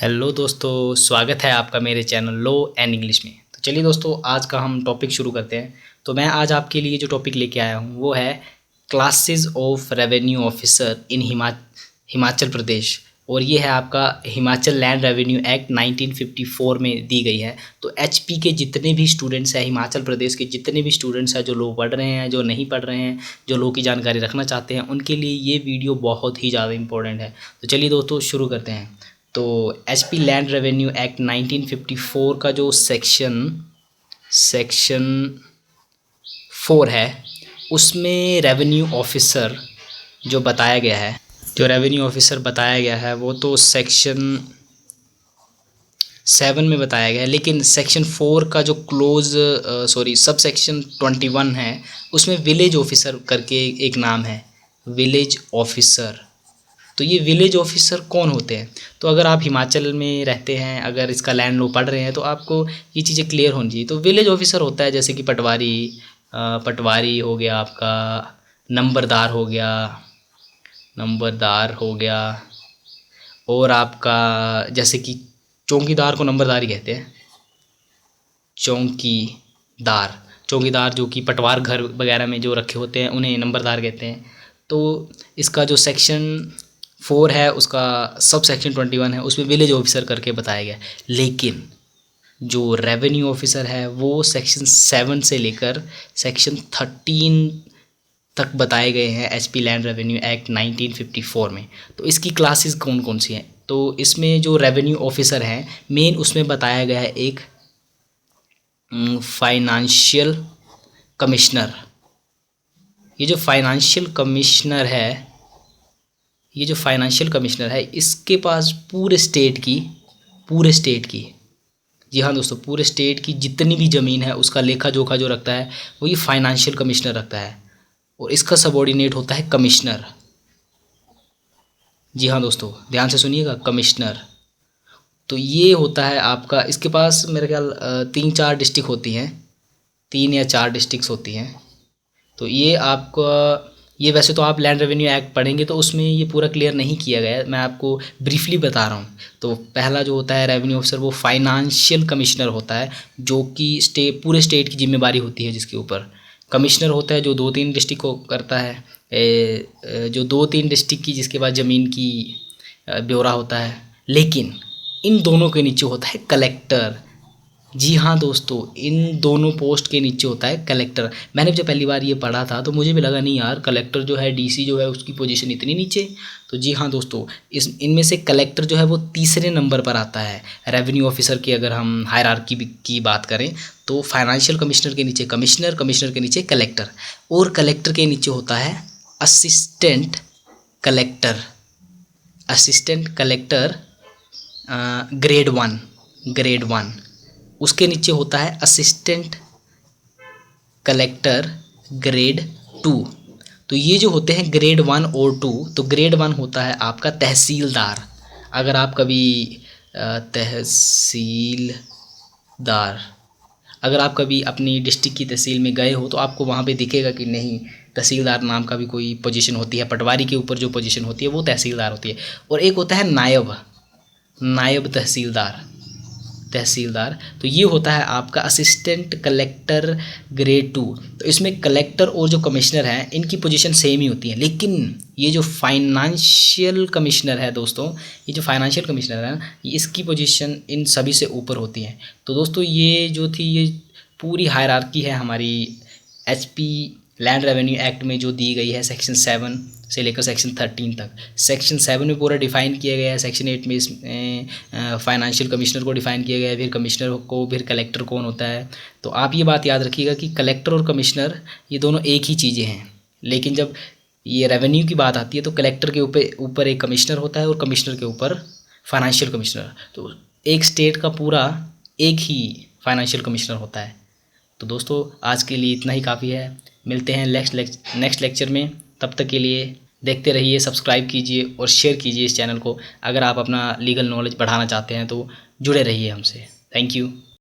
Hello दोस्तों, स्वागत है आपका मेरे चैनल लो एंड इंग्लिश में। तो चलिए दोस्तों, आज का हम टॉपिक शुरू करते हैं। तो मैं आज आपके लिए जो टॉपिक लेके आया हूँ वो है classes of revenue officer in Himachal Pradesh. और ये है आपका हिमाचल लैंड रेवेन्यू एक्ट 1954 में दी गई है। तो एचपी के जितने भी स्टूडेंट्स हैं, हिमाचल प्रदेश के जितने भी स्टूडेंट्स हैं, जो लो पढ़ रहे हैं, जो नहीं पढ़ रहे हैं, जो लो की जानकारी रखना चाहते हैं, उनके लिए ये वीडियो बहुत ही ज़्यादा इंपॉर्टेंट है। तो चलिए दोस्तों शुरू करते हैं। तो एचपी लैंड रेवेन्यू एक्ट 1954 का जो सेक्शन 4 है, उसमें रेवेन्यू ऑफिसर जो बताया गया है, वो तो सेक्शन 7 में बताया गया है। लेकिन सेक्शन 4 का जो सब सेक्शन 21 है, उसमें विलेज ऑफिसर करके एक नाम है, विलेज ऑफिसर। तो ये विलेज ऑफिसर कौन होते हैं? तो अगर आप हिमाचल में रहते हैं, अगर इसका लैंड लो पढ़ रहे हैं, तो आपको ये चीज़ें क्लियर होनी चाहिए। तो विलेज ऑफिसर होता है जैसे कि पटवारी हो गया, आपका नंबरदार हो गया, और आपका जैसे कि चौकीदार को नंबरदार ही कहते हैं। चौकीदार जो कि पटवार घर वगैरह में जो रखे होते हैं, उन्हें नंबरदार कहते हैं। तो इसका जो सेक्शन 4 है, उसका सब सेक्शन 21 है, उसमें विलेज ऑफिसर करके बताया गया। लेकिन जो रेवेन्यू ऑफिसर है वो सेक्शन 7 से लेकर सेक्शन 13 तक बताए गए हैं एचपी लैंड रेवेन्यू एक्ट 1954 में। तो इसकी क्लासेस कौन कौन सी हैं? तो इसमें जो रेवेन्यू ऑफिसर हैं, मेन उसमें बताया गया है एक फाइनेंशियल कमिश्नर। ये जो फाइनेंशियल कमिश्नर है, इसके पास पूरे स्टेट की जी हाँ दोस्तों, पूरे स्टेट की जितनी भी ज़मीन है उसका लेखा जोखा जो रखता है, वो ये फाइनेंशियल कमिश्नर रखता है। और इसका सबऑर्डिनेट होता है कमिश्नर। जी हाँ दोस्तों, ध्यान से सुनिएगा, कमिश्नर। तो ये होता है आपका, इसके पास मेरे ख्याल 3-4 डिस्ट्रिक्ट होती हैं, 3 या 4 डिस्ट्रिक्ट्स होती हैं। तो ये वैसे तो आप लैंड रेवेन्यू एक्ट पढ़ेंगे तो उसमें ये पूरा क्लियर नहीं किया गया है, मैं आपको ब्रीफली बता रहा हूँ। तो पहला जो होता है रेवेन्यू ऑफिसर, वो फाइनेंशियल कमिश्नर होता है, जो कि पूरे स्टेट की जिम्मेदारी होती है जिसके ऊपर। कमिश्नर होता है जो 2-3 डिस्ट्रिक्ट को करता है, जो 2-3 डिस्ट्रिक्ट की जिसके पास ज़मीन की ब्यौरा होता है। लेकिन इन दोनों के नीचे होता है कलेक्टर। जी हाँ दोस्तों, इन दोनों पोस्ट के नीचे होता है कलेक्टर। मैंने जब पहली बार ये पढ़ा था तो मुझे भी लगा, नहीं यार, कलेक्टर जो है, डीसी जो है, उसकी पोजीशन इतनी नीचे। तो जी हाँ दोस्तों, इनमें से कलेक्टर जो है वो तीसरे नंबर पर आता है रेवेन्यू ऑफिसर की। अगर हम हायरार्की की बात करें तो फाइनेंशियल कमिश्नर के नीचे कमिश्नर, कमिश्नर के नीचे कलेक्टर, और कलेक्टर के नीचे होता है असिस्टेंट कलेक्टर ग्रेड 1। उसके नीचे होता है असिस्टेंट कलेक्टर ग्रेड 2। तो ये जो होते हैं ग्रेड 1 और 2, तो ग्रेड 1 होता है आपका तहसीलदार। अगर आप कभी अपनी डिस्ट्रिक्ट की तहसील में गए हो तो आपको वहाँ पे दिखेगा कि नहीं, तहसीलदार नाम का भी कोई पोजीशन होती है। पटवारी के ऊपर जो पोजीशन होती है वो तहसीलदार होती है। और एक होता है नायब तहसीलदार। तो ये होता है आपका असिस्टेंट कलेक्टर ग्रेड 2। तो इसमें कलेक्टर और जो कमिश्नर हैं, इनकी पोजीशन सेम ही होती है। लेकिन ये जो फाइनेंशियल कमिश्नर है दोस्तों, इसकी पोजीशन इन सभी से ऊपर होती है। तो दोस्तों, ये पूरी हायरार्की है हमारी एचपी लैंड रेवेन्यू एक्ट में जो दी गई है, सेक्शन 7 से लेकर सेक्शन 13 तक। सेक्शन 7 में पूरा डिफ़ाइन किया गया है, सेक्शन 8 में फाइनेंशियल कमिश्नर को डिफ़ाइन किया गया है, फिर कमिश्नर को, फिर कलेक्टर कौन होता है। तो आप ये बात याद रखिएगा कि कलेक्टर और कमिश्नर ये दोनों एक ही चीज़ें हैं। लेकिन जब ये रेवेन्यू की बात आती है तो कलेक्टर के ऊपर एक कमिश्नर होता है और कमिश्नर के ऊपर फाइनेंशियल कमिश्नर। तो एक स्टेट का पूरा एक ही फाइनेंशियल कमिश्नर होता है। तो दोस्तों, आज के लिए इतना ही काफ़ी है। मिलते हैं नेक्स्ट लेक्चर में। तब तक के लिए देखते रहिए, सब्सक्राइब कीजिए और शेयर कीजिए इस चैनल को। अगर आप अपना लीगल नॉलेज बढ़ाना चाहते हैं तो जुड़े रहिए हमसे। Thank you.